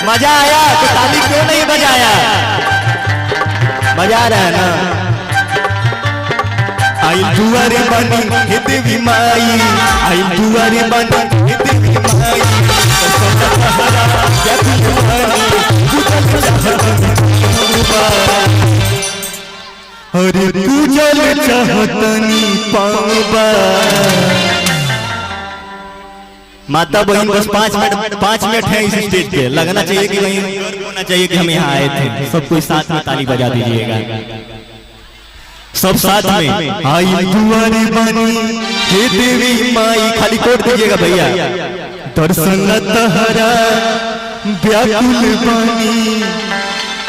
मजा आया तो ताली क्यों नहीं बजाया? मजा आ रहा है ना? आई दुआरे बनी हे देवी माई, आई दुआरे बनी हे देवी माई, अरे पूजल चाहतनी पावा। माता बहन बस 5 मिनट है इस स्टेज पे, लगना चाहिए कि वहीं होना चाहिए कि हम यहाँ आए थे। सब कोई साथ में ताली बजा दीजिएगा, सब साथ में। आई दुआरे बनी हे देवी माई, खाली कोट दीजिएगा भैया। दर्शन तहरा व्याकुल बनी।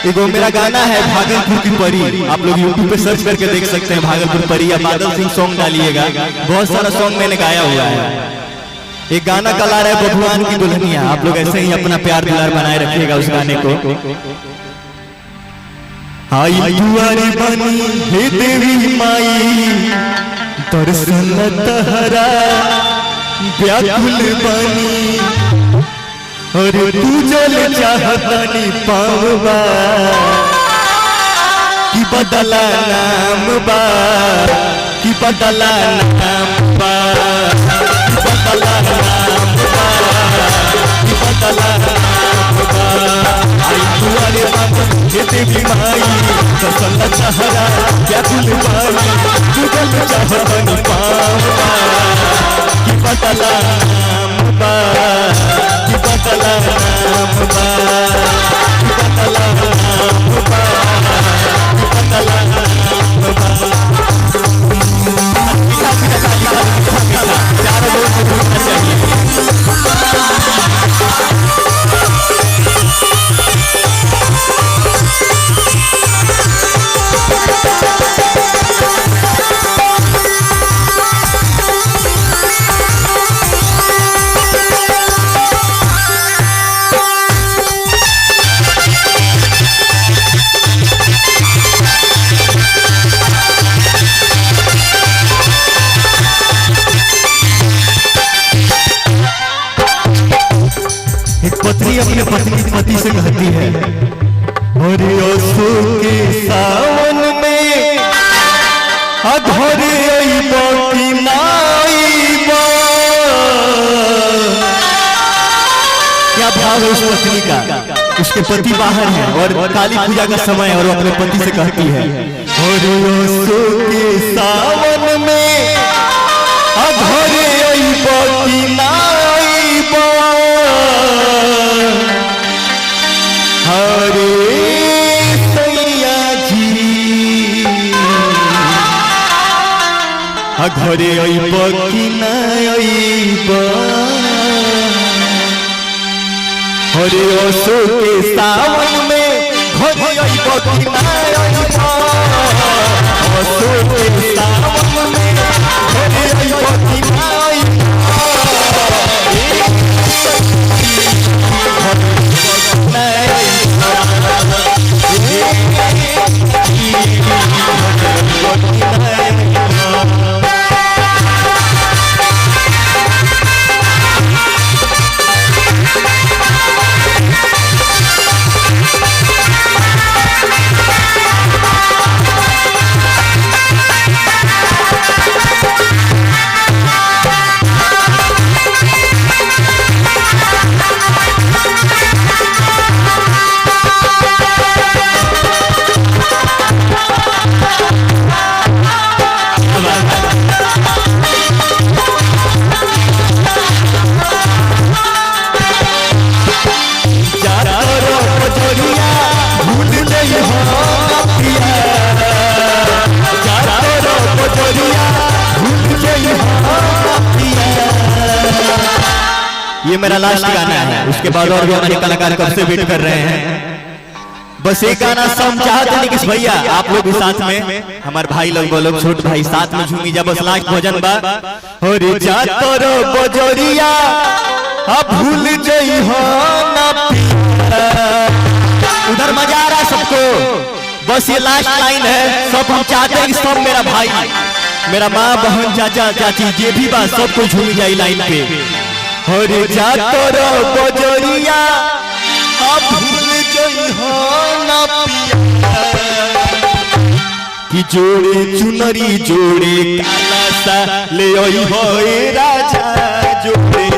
एगो मेरा गाना है भागलपुर की परी, आप लोग यूट्यूब पे सर्च करके देख सकते हैं। भागलपुर परी या बादल सिंह सॉन्ग डालिएगा, बहुत सारा सॉन्ग मैंने गाया हुआ है। एक गाना कल आ रहा है भगवान की दुल्हनिया, आप लोग ऐसे ही अपना प्यार दुलार बनाए रखिएगा उस गाने को। आई दुआरे बनी हे देवी माई, दर्शन तहरा व्याकुल बनी, और पूजल चाहतनी पावा। कि बदला नाम बा, कि बदला नाम बा, कि बदला नाम बा, कि बदला नाम बा। आई दुआरे बनी हे देवी माई, दर्शन तहरा व्याकुल बनी, पूजल चाहतनी पावा। कि बदला नाम बा, कि बदला नाम बा, कि बदला नाम बा, कि बदला नाम बा। चारों लोग को भूलना चाहिए। पत्नी अपने पति से कहती है, अरे असो के सावन में अघरे अइबो कि ना अइबो। क्या भाव है उस पत्नी का? उसके पति बाहर है और काली पूजा का समय है और वो अपने पति से कहती है, अरे असो के सावन में अघरे अइबो कि ना अइबो। हरे सैया जी घरे अइब कि ना अइब। हरे असो के सावन में घरे अइब कि ना अइब। असो के सावन में घरे अइब कि ना अइब। ये मेरा लास्ट गाना है, उसके बाद और भी हमारे कलाकार कब से वेट कर रहे हैं। बस एक गाना सब चाहते हैं कि भैया आप लोग भी साथ में, हमारे भाई लोग बोलो छोट भाई साथ में झूमी जा। बस लास्ट भजन बा, अरे जा तोरो बजरिया अब भूल जई हो ना पिया। उधर मजा आ रहा सबको, बस ये लास्ट लाइन है। सब हम चाहते हैं कि सब मेरा भाई, मेरा माँ बहन चाचा चाची ये भी बात सबको झूमी जाए लाइन पे। हरे जा तोरो बजरिया अब जोड़े चुनरी जोड़े काला सा ले आई हो ए राजा जोड़े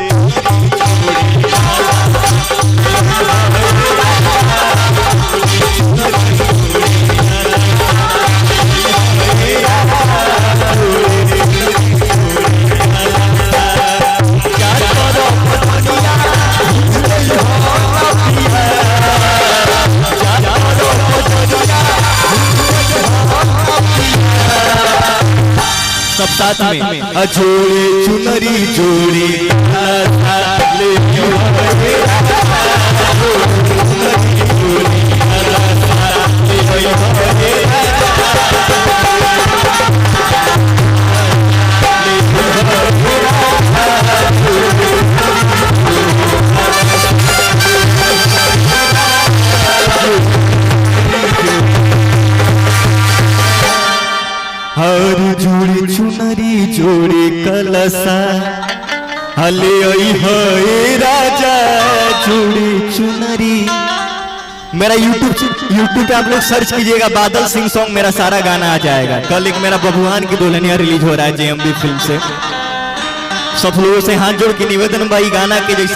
सब साथ में जोड़े चुनरी जोड़े हर जोड़े चुनरी जोड़े कलसा हले आई है राजा जोड़े चुनरी। मेरा YouTube पे आप लोग सर्च कीजिएगा बादल सिंह सॉन्ग, मेरा सारा गाना आ जाएगा। कल एक मेरा बबुआन की दुल्हनिया रिलीज हो रहा है JMB फिल्म से। सब लोगों से हाथ जोड़ के निवेदन भाई गाना के जैसे